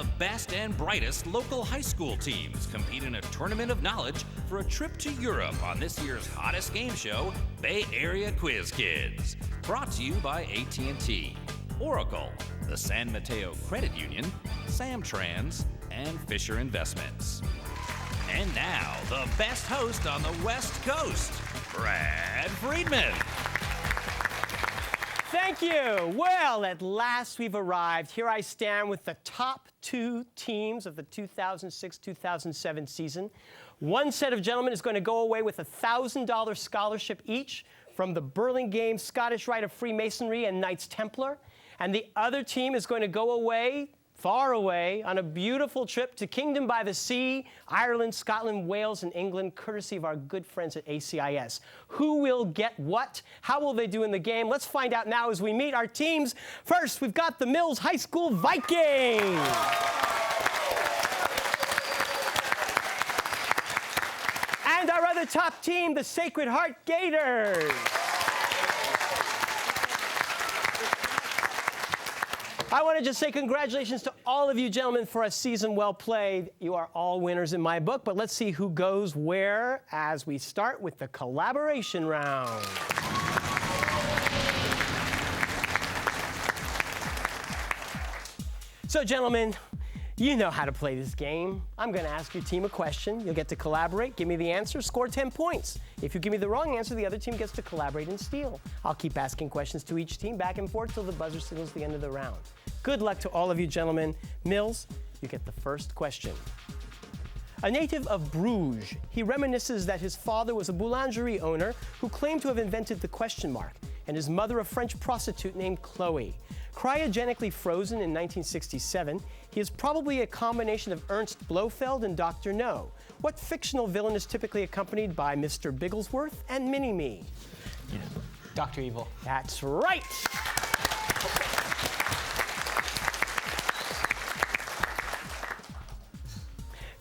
the best and brightest local high school teams compete in a tournament of knowledge for a trip to Europe on this year's hottest game show, Bay Area Quiz Kids. Brought to you by AT&T, Oracle, the San Mateo Credit Union, Samtrans, and Fisher Investments. And now, the best host on the West Coast, Brad Friedman. Thank you. Well, at last we've arrived. Here I stand with the top two teams of the 2006-2007 season. One set of gentlemen is going to go away with a $1,000 scholarship each from the Burlingame Scottish Rite of Freemasonry and Knights Templar. And the other team is going to go away, far away, on a beautiful trip to Kingdom by the Sea, Ireland, Scotland, Wales, and England, courtesy of our good friends at ACIS. Who will get what? How will they do in the game? Let's find out now as we meet our teams. First, we've got the Mills High School Vikings. And our other top team, the Sacred Heart Gators. I want to just say congratulations to all of you gentlemen for a season well played. You are all winners in my book, but let's see who goes where as we start with the collaboration round. So gentlemen, you know how to play this game. I'm going to ask your team a question. You'll get to collaborate, give me the answer, score 10 points. If you give me the wrong answer, the other team gets to collaborate and steal. I'll keep asking questions to each team back and forth till the buzzer signals the end of the round. Good luck to all of you gentlemen. Mills, you get the first question. A native of Bruges, he reminisces that his father was a boulangerie owner who claimed to have invented the question mark, and his mother a French prostitute named Chloe. Cryogenically frozen in 1967, he is probably a combination of Ernst Blofeld and Dr. No. What fictional villain is typically accompanied by Mr. Bigglesworth and Mini-Me? Yeah. Dr. Evil. That's right!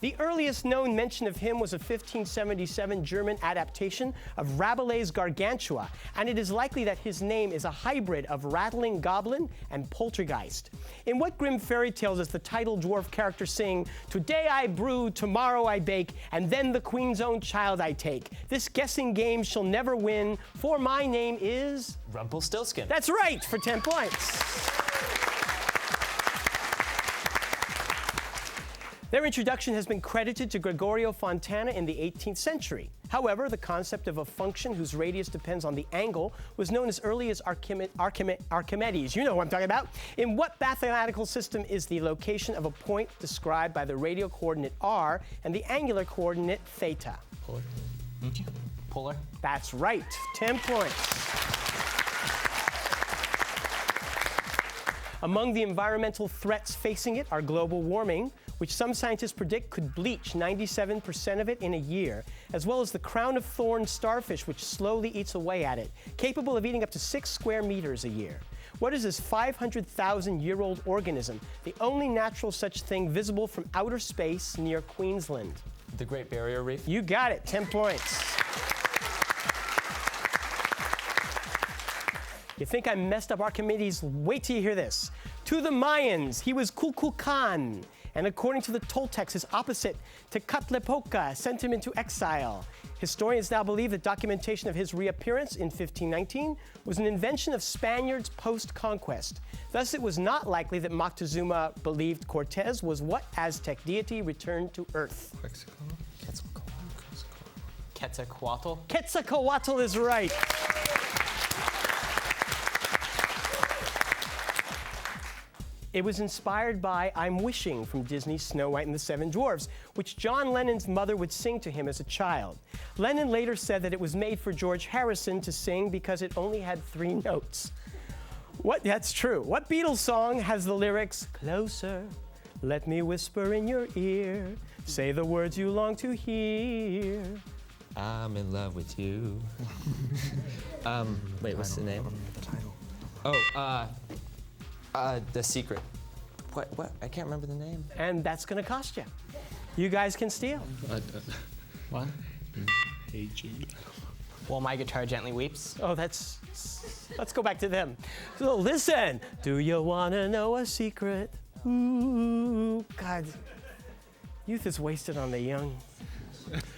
The earliest known mention of him was a 1577 German adaptation of Rabelais' Gargantua, and it is likely that his name is a hybrid of Rattling Goblin and Poltergeist. In what grim fairy tale does the title dwarf character sing, "Today I brew, tomorrow I bake, and then the queen's own child I take? This guessing game shall never win, for my name is..." Rumpelstiltskin. That's right, for 10 points. Their introduction has been credited to Gregorio Fontana in the 18th century. However, the concept of a function whose radius depends on the angle was known as early as Archimedes. You know who I'm talking about. In what mathematical system is the location of a point described by the radial coordinate r and the angular coordinate theta? Polar. Polar. That's right. 10 points. Among the environmental threats facing it are global warming, which some scientists predict could bleach 97% of it in a year, as well as the crown of thorns starfish, which slowly eats away at it, capable of eating up to 6 square meters a year. What is this 500,000-year-old organism, the only natural such thing visible from outer space near Queensland? The Great Barrier Reef. You got it, 10 points. You think I messed up Archimedes? Wait till you hear this. To the Mayans, he was Kukulkan, and according to the Toltecs, his opposite, Tecatlipoca, sent him into exile. Historians now believe that documentation of his reappearance in 1519 was an invention of Spaniards post-conquest. Thus, it was not likely that Moctezuma believed Cortez was what Aztec deity returned to Earth. Quetzalcoatl. Quetzalcoatl is right. It was inspired by I'm Wishing from Disney's Snow White and the Seven Dwarfs, which John Lennon's mother would sing to him as a child. Lennon later said that it was made for George Harrison to sing because it only had 3 notes. That's true. What Beatles song has the lyrics, "Closer, let me whisper in your ear, say the words you long to hear"? I'm in love with you. Wait, what's the name? The title. The Secret. What? I can't remember the name. And that's gonna cost you. You guys can steal. What? Hey Jude. While my guitar gently weeps. Oh, let's go back to them. So listen, do you wanna know a secret? Ooh, God. Youth is wasted on the young.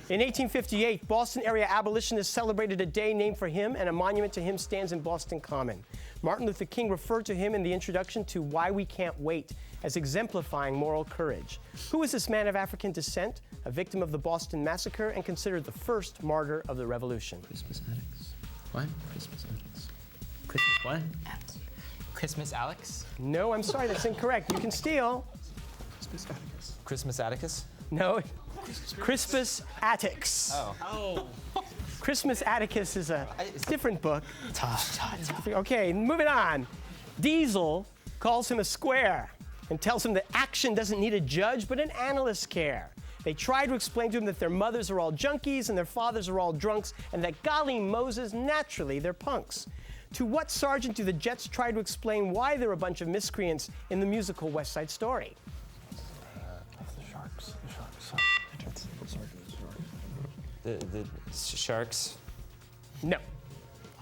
In 1858, Boston area abolitionists celebrated a day named for him, and a monument to him stands in Boston Common. Martin Luther King referred to him in the introduction to Why We Can't Wait as exemplifying moral courage. Who is this man of African descent, a victim of the Boston Massacre, and considered the first martyr of the Revolution? Christmas addicts. What? Christmas addicts. Christmas what? Christmas Alex? No, I'm sorry, that's incorrect. You can steal. Christmas Atticus. Christmas Atticus? No, Crispus Attucks. Oh. Crispus Attucks is a different book. Okay, moving on. Diesel calls him a square and tells him that action doesn't need a judge, but an analyst's care. They try to explain to him that their mothers are all junkies and their fathers are all drunks, and that, golly Moses, naturally they're punks. To what sergeant do the Jets try to explain why they're a bunch of miscreants in the musical West Side Story? The Sharks. No.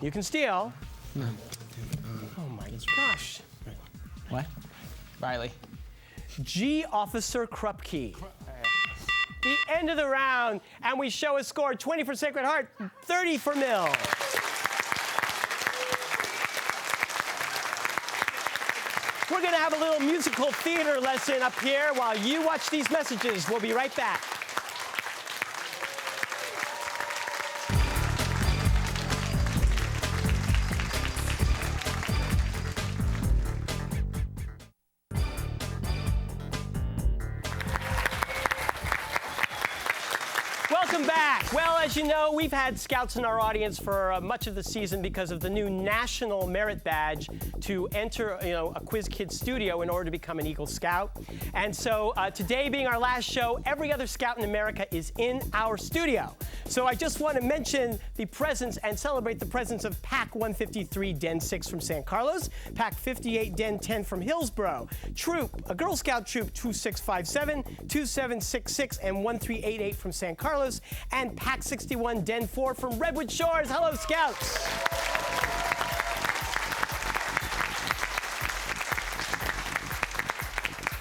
You can steal. Oh my gosh. What? Riley. G. Officer Krupke. The end of the round, and we show a score: 20 for Sacred Heart, 30 for Mills. We're going to have a little musical theater lesson up here while you watch these messages. We'll be right back. Welcome back. Well, as you know, we've had scouts in our audience for much of the season because of the new National Merit Badge to enter, a Quiz Kids studio in order to become an Eagle Scout. And so today being our last show, every other scout in America is in our studio. So I just want to mention the presence and celebrate the presence of BAQK0831 Den 6 from San Carlos, BAQK58 Den 10 from Hillsboro, a Girl Scout Troop 2657, 2766, and 1388 from San Carlos, and BAQK61 Den 4 from Redwood Shores. Hello, Scouts.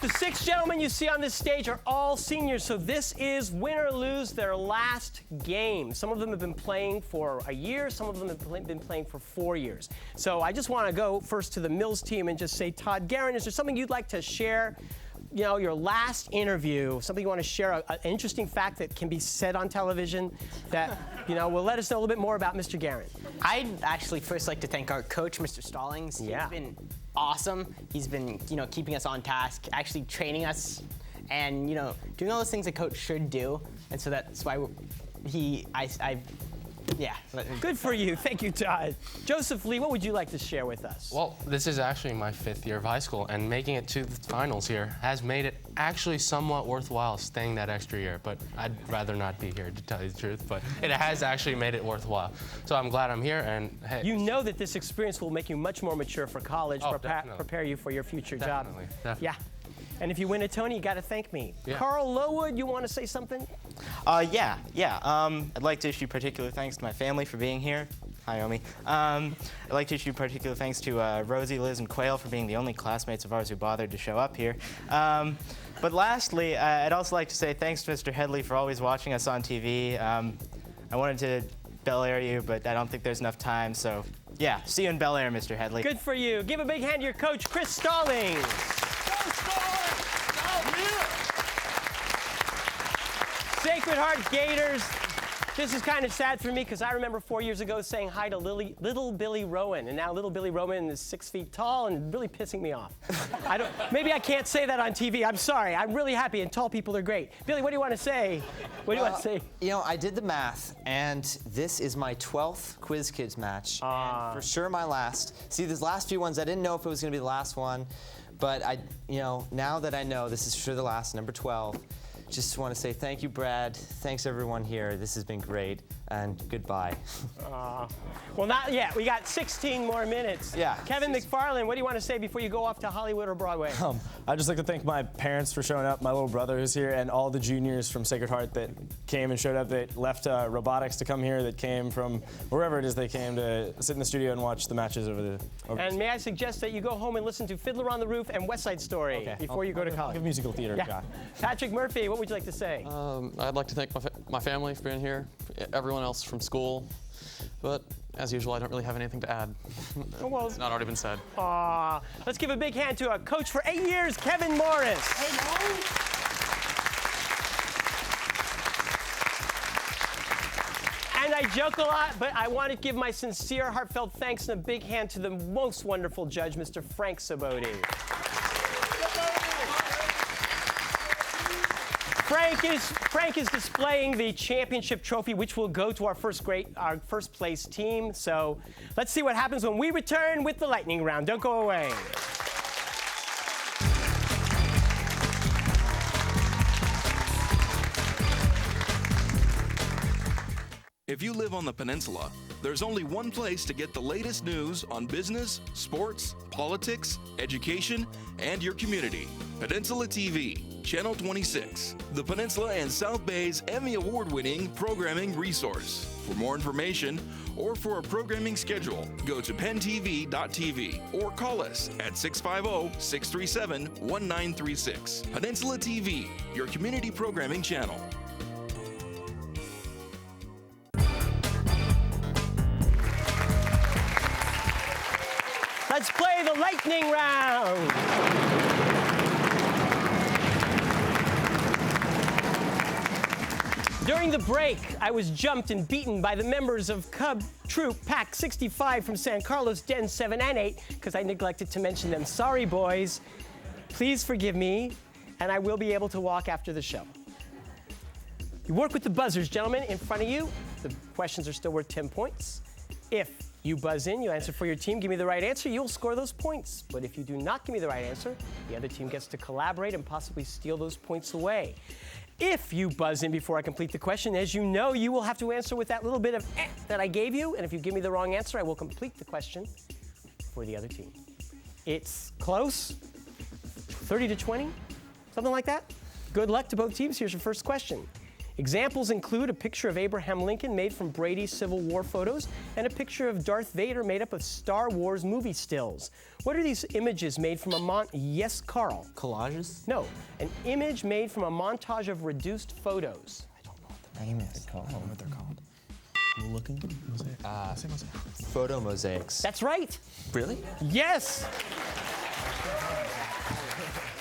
The 6 gentlemen you see on this stage are all seniors, so this is win or lose their last game. Some of them have been playing for a year, some of them have been playing for 4 years. So I just want to go first to the Mills team and just say, Todd Guerin, is there something you'd like to share? Your last interview, something you want to share, an interesting fact that can be said on television that, will let us know a little bit more about Mr. Guerin. I'd actually first like to thank our coach, Mr. Stallings. Yeah. He's been awesome. He's been, keeping us on task, actually training us, and, doing all those things a coach should do. And so that's why yeah. Good for you. Thank you, Todd. Joseph Lee, what would you like to share with us? Well, this is actually my 5th year of high school, and making it to the finals here has made it actually somewhat worthwhile staying that extra year, but I'd rather not be here, to tell you the truth, but it has actually made it worthwhile. So I'm glad I'm here, and hey. You know that this experience will make you much more mature for college, prepare you for your future job. Definitely. Yeah. And if you win a Tony, you got to thank me. Yeah. Carl Lowood, you want to say something? Yeah. I'd like to issue particular thanks to my family for being here. Hi, Omi. I'd like to issue particular thanks to Rosie, Liz, and Quayle for being the only classmates of ours who bothered to show up here. But lastly, I'd also like to say thanks to Mr. Headley for always watching us on TV. I wanted to Bel Air you, but I don't think there's enough time, so yeah, see you in Bel Air, Mr. Headley. Good for you. Give a big hand to your coach, Chris Stallings. Sacred Heart Gators. This is kind of sad for me because I remember 4 years ago saying hi to little Billy Rowan, and now little Billy Rowan is 6 feet tall and really pissing me off. Maybe I can't say that on TV. I'm sorry. I'm really happy, and tall people are great. Billy, what do you want to say? What do you want to say? I did the math, and this is my 12th Quiz Kids match, and for sure my last. See, these last few ones, I didn't know if it was going to be the last one, but now that I know this is for sure the last, number 12. Just want to say thank you, Brad. Thanks, everyone here. This has been great. and goodbye. Well, not yet. We got 16 more minutes. Yeah. Kevin McFarland, what do you want to say before you go off to Hollywood or Broadway? I'd just like to thank my parents for showing up, my little brother who's here, and all the juniors from Sacred Heart that came and showed up, that left robotics to come here, that came from wherever it is they came to sit in the studio and watch the matches over And may I suggest that you go home and listen to Fiddler on the Roof and West Side Story before you go to I'll college? give musical theater a shot. Patrick Murphy, what would you like to say? I'd like to thank my family for being here, everyone else from school, but as usual, I don't really have anything to add. Well, It's not already been said. Let's give a big hand to a coach for 8 years, Kevin Morris. And I joke a lot, but I want to give my sincere, heartfelt thanks and a big hand to the most wonderful judge, Mr. Frank Saboti. Frank is displaying the championship trophy, which will go to our first place team. So let's see what happens when we return with the lightning round. Don't go away. If you live on the peninsula, there's only one place to get the latest news on business, sports, politics, education, and your community. Peninsula TV, Channel 26, the Peninsula and South Bay's Emmy Award-winning programming resource. For more information or for a programming schedule, go to pentv.tv or call us at 650-637-1936. Peninsula TV, your community programming channel. Let's play the lightning round. During the break, I was jumped and beaten by the members of Cub Troop Pack 65 from San Carlos, Den 7 and 8, because I neglected to mention them. Sorry, boys. Please forgive me, and I will be able to walk after the show. You work with the buzzers, gentlemen, in front of you. The questions are still worth 10 points. If you buzz in, you answer for your team, give me the right answer, you'll score those points. But if you do not give me the right answer, the other team gets to collaborate and possibly steal those points away. If you buzz in before I complete the question, as you know, you will have to answer with that little bit of that I gave you. And if you give me the wrong answer, I will complete the question for the other team. It's close, 30 to 20, something like that. Good luck to both teams. Here's your first question. Examples include a picture of Abraham Lincoln made from Brady's Civil War photos and a picture of Darth Vader made up of Star Wars movie stills. What are these images made from Yes, Carl. Collages? No, an image made from a montage of reduced photos. I don't know what the name is. I don't know what they're called. Looking? Photo mosaics. That's right. Really? Yes.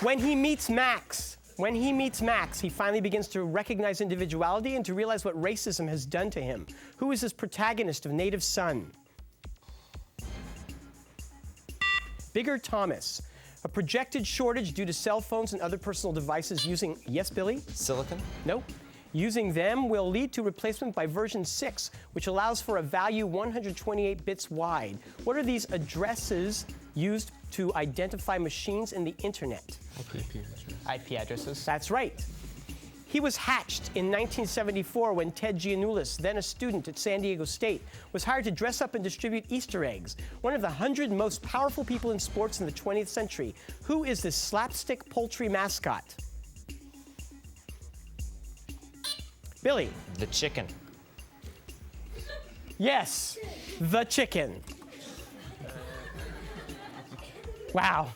When he meets Max, he finally begins to recognize individuality and to realize what racism has done to him. Who is this protagonist of Native Son? Bigger Thomas. A projected shortage due to cell phones and other personal devices using, yes, Billy? Silicon? Nope. Using them will lead to replacement by version 6, which allows for a value 128 bits wide. What are these addresses used to identify machines in the internet? IP addresses. That's right. He was hatched in 1974 when Ted Giannoulis, then a student at San Diego State, was hired to dress up and distribute Easter eggs. One of the 100 most powerful people in sports in the 20th century. Who is this slapstick poultry mascot? Billy. The chicken. Yes, the chicken. Wow.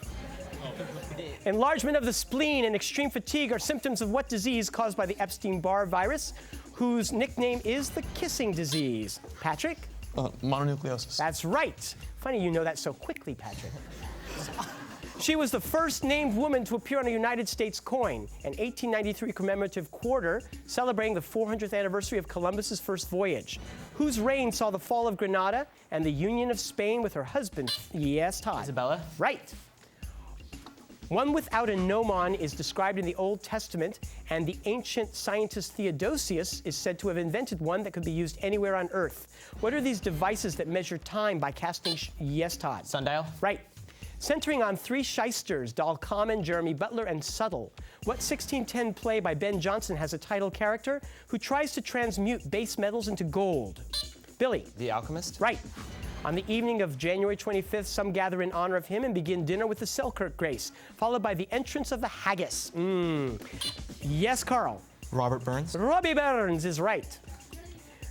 Enlargement of the spleen and extreme fatigue are symptoms of what disease caused by the Epstein-Barr virus, whose nickname is the kissing disease? Patrick? Mononucleosis. That's right. Funny you know that so quickly, Patrick. She was the first named woman to appear on a United States coin, an 1893 commemorative quarter celebrating the 400th anniversary of Columbus's first voyage, whose reign saw the fall of Granada and the union of Spain with her husband, yes, Todd. Isabella? Right. One without a gnomon is described in the Old Testament, and the ancient scientist Theodosius is said to have invented one that could be used anywhere on Earth. What are these devices that measure time by casting yes, Todd? Sundial? Right. Centering on three shysters, Dal Common, Jeremy Butler, and Subtle, what 1610 play by Ben Jonson has a title character who tries to transmute base metals into gold? Billy. The Alchemist? Right. On the evening of January 25th, some gather in honor of him and begin dinner with the Selkirk Grace, followed by the entrance of the Haggis. Yes, Carl. Robert Burns? Robbie Burns is right.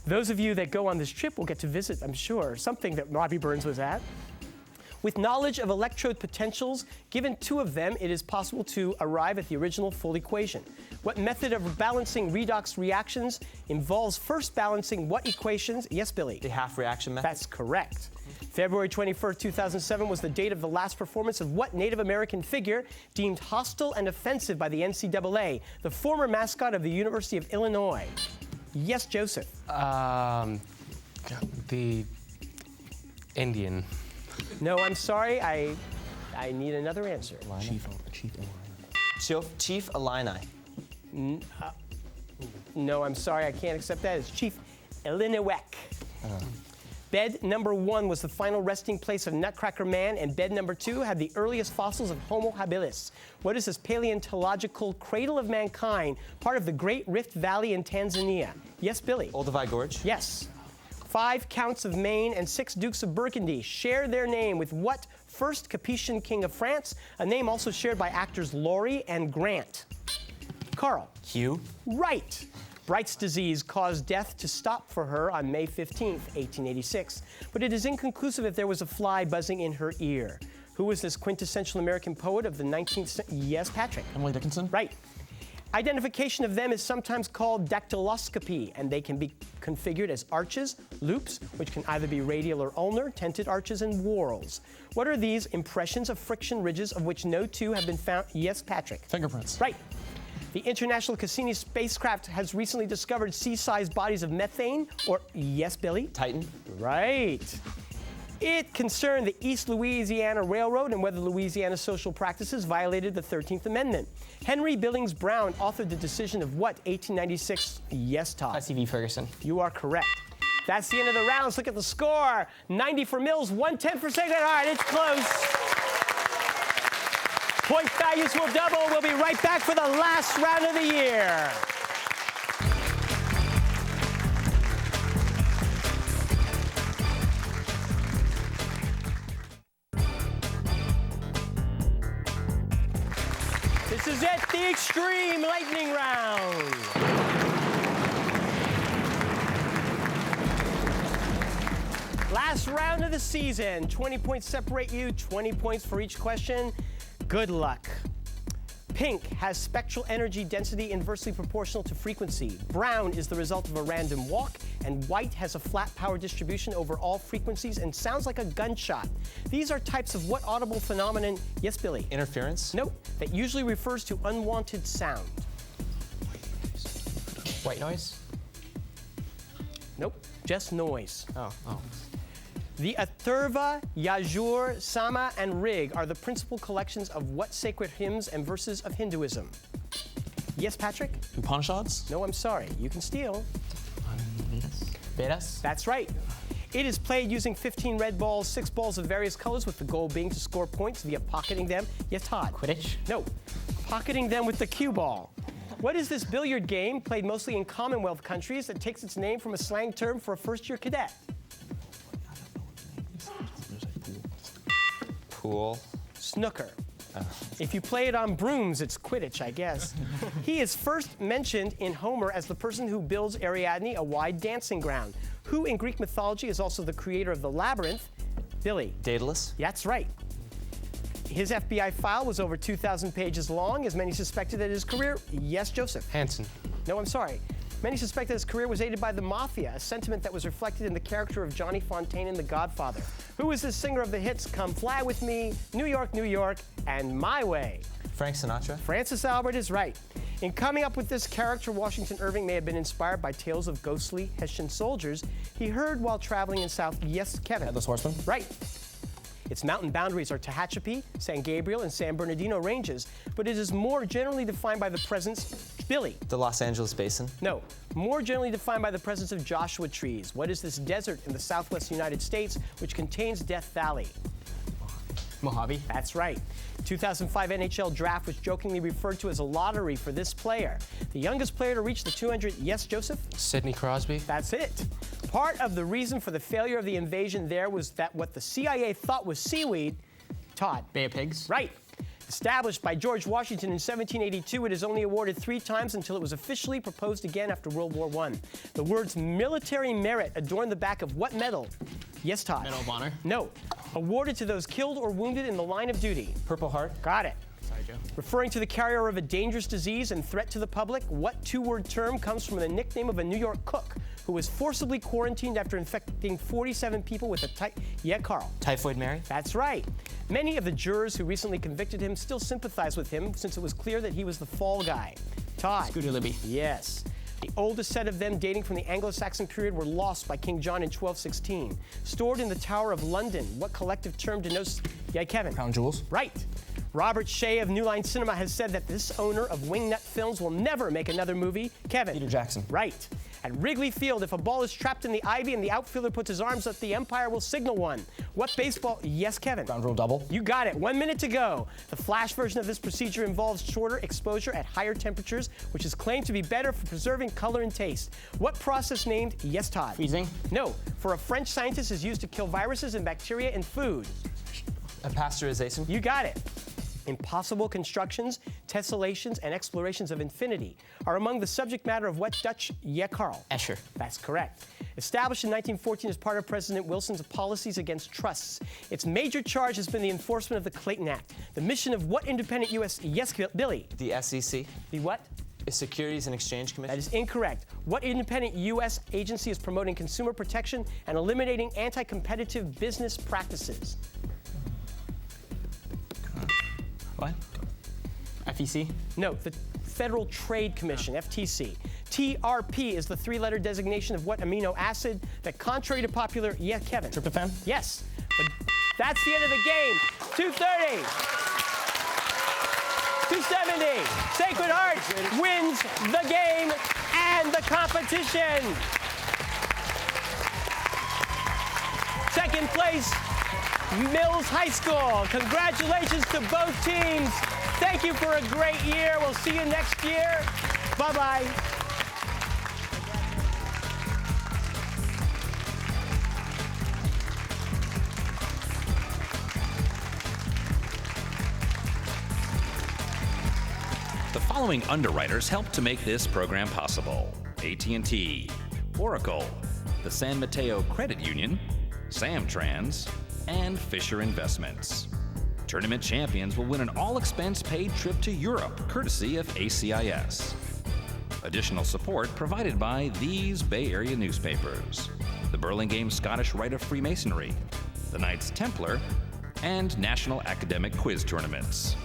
Those of you that go on this trip will get to visit, I'm sure, something that Robbie Burns was at. With knowledge of electrode potentials, given two of them, it is possible to arrive at the original full equation. What method of balancing redox reactions involves first balancing what equations? Yes, Billy. The half reaction method? That's correct. February 21st, 2007 was the date of the last performance of what Native American figure deemed hostile and offensive by the NCAA, the former mascot of the University of Illinois? Yes, Joseph. The Indian. No, I'm sorry. I need another answer. Chief Illini. No, I'm sorry. I can't accept that. It's Chief Illiniwek. Bed number 1 was the final resting place of Nutcracker Man, and bed number 2 had the earliest fossils of Homo habilis. What is this paleontological cradle of mankind, part of the Great Rift Valley in Tanzania? Yes, Billy. Olduvai Gorge? Yes. 5 Counts of Maine and 6 Dukes of Burgundy share their name with what first Capetian king of France, a name also shared by actors Laurie and Grant? Carl. Hugh? Right. Bright's disease caused death to stop for her on May 15, 1886, but it is inconclusive if there was a fly buzzing in her ear. Who was this quintessential American poet of the 19th century? Yes, Patrick. Emily Dickinson? Right. Identification of them is sometimes called dactyloscopy, and they can be configured as arches, loops, which can either be radial or ulnar, tented arches, and whorls. What are these impressions of friction ridges of which no two have been found? Yes, Patrick. Fingerprints. Right. The International Cassini spacecraft has recently discovered sea-sized bodies of methane, or yes, Billy? Titan? Right. It concerned the East Louisiana Railroad and whether Louisiana's social practices violated the 13th Amendment. Henry Billings Brown authored the decision of what 1896? Yes, Todd. Plessy v. Ferguson. You are correct. That's the end of the round. Let's look at the score. 90 for Mills, 110 for Sigmund. All right, it's close. Point values will double. We'll be right back for the last round of the year. This is it, the Extreme Lightning Round. Last round of the season. 20 points separate you, 20 points for each question. Good luck. Pink has spectral energy density inversely proportional to frequency. Brown is the result of a random walk, and white has a flat power distribution over all frequencies and sounds like a gunshot. These are types of what audible phenomenon? Yes, Billy? Interference? Nope. That usually refers to unwanted sound. White noise? Nope. Just noise. Oh. The Atharva, Yajur, Sama, and Rig are the principal collections of what sacred hymns and verses of Hinduism? Yes, Patrick? Upanishads? No, I'm sorry. You can steal. Vedas? That's right. It is played using 15 red balls, 6 balls of various colors, with the goal being to score points via pocketing them. Yes, Todd? Quidditch? No. Pocketing them with the cue ball. What is this billiard game played mostly in Commonwealth countries that takes its name from a slang term for a first-year cadet? Pool. Snooker. If you play it on brooms, it's Quidditch, I guess. He is first mentioned in Homer as the person who builds Ariadne a wide dancing ground. Who in Greek mythology is also the creator of the labyrinth? Billy. Daedalus? That's right. His FBI file was over 2,000 pages long, as many suspected that his career... Yes, Joseph? Hanson. No, I'm sorry. Many suspect that his career was aided by the mafia, a sentiment that was reflected in the character of Johnny Fontaine in The Godfather. Who is the singer of the hits Come Fly With Me, New York, New York, and My Way? Frank Sinatra? Francis Albert is right. In coming up with this character, Washington Irving may have been inspired by tales of ghostly Hessian soldiers he heard while traveling in South... Yes, Kevin? Headless Horseman? Right. Its mountain boundaries are Tehachapi, San Gabriel, and San Bernardino ranges, but it is more generally defined by the presence... Billy. The Los Angeles Basin? No. More generally defined by the presence of Joshua trees. What is this desert in the southwest United States which contains Death Valley? Mojave. That's right. 2005 NHL draft was jokingly referred to as a lottery for this player. The youngest player to reach the 200, yes, Joseph? Sidney Crosby. That's it. Part of the reason for the failure of the invasion there was that what the CIA thought was seaweed, Todd. Bay of Pigs. Right. Established by George Washington in 1782, it is only awarded 3 times until it was officially proposed again after World War I. The words military merit adorn the back of what medal? Yes, Todd. Medal of Honor. No. Awarded to those killed or wounded in the line of duty. Purple Heart. Got it. Sorry, Joe. Referring to the carrier of a dangerous disease and threat to the public, what 2-word term comes from the nickname of a New York cook who was forcibly quarantined after infecting 47 people with a Yeah, Carl. Typhoid Mary. That's right. Many of the jurors who recently convicted him still sympathize with him since it was clear that he was the fall guy. Todd. Scooter Libby. Yes. The oldest set of them, dating from the Anglo-Saxon period, were lost by King John in 1216. Stored in the Tower of London, what collective term denotes... Yeah, Kevin. Crown jewels. Right. Robert Shea of New Line Cinema has said that this owner of Wingnut Films will never make another movie. Kevin. Peter Jackson. Right. At Wrigley Field, if a ball is trapped in the ivy and the outfielder puts his arms up, the umpire will signal one. What baseball... Yes, Kevin. Ground rule double. You got it. 1 minute to go. The flash version of this procedure involves shorter exposure at higher temperatures, which is claimed to be better for preserving color and taste. What process named... Yes, Todd. Freezing. No. For a French scientist is used to kill viruses and bacteria in food. Pasteurization. You got it. Impossible constructions, tessellations, and explorations of infinity are among the subject matter of what Dutch... Yeah, Carl. Escher. That's correct. Established in 1914 as part of President Wilson's policies against trusts, its major charge has been the enforcement of the Clayton Act. The mission of what independent U.S. Yes, Billy? The SEC. The what? Securities and Exchange Commission. That is incorrect. What independent U.S. agency is promoting consumer protection and eliminating anti-competitive business practices? What? FEC? No, the Federal Trade Commission, FTC. TRP is the 3-letter designation of what amino acid that, contrary to popular... Yeah, Kevin. Tryptophan? Yes. But that's the end of the game. 230. 270. Sacred Heart wins the game and the competition. Second place, Mills High School. Congratulations to both teams. Thank you for a great year. We'll see you next year. Bye-bye. The following underwriters helped to make this program possible: AT&T, Oracle, the San Mateo Credit Union, Samtrans, and Fisher Investments. Tournament champions will win an all-expense-paid trip to Europe, courtesy of ACIS. Additional support provided by these Bay Area newspapers: the Burlingame Scottish Rite of Freemasonry, the Knights Templar, and National Academic Quiz Tournaments.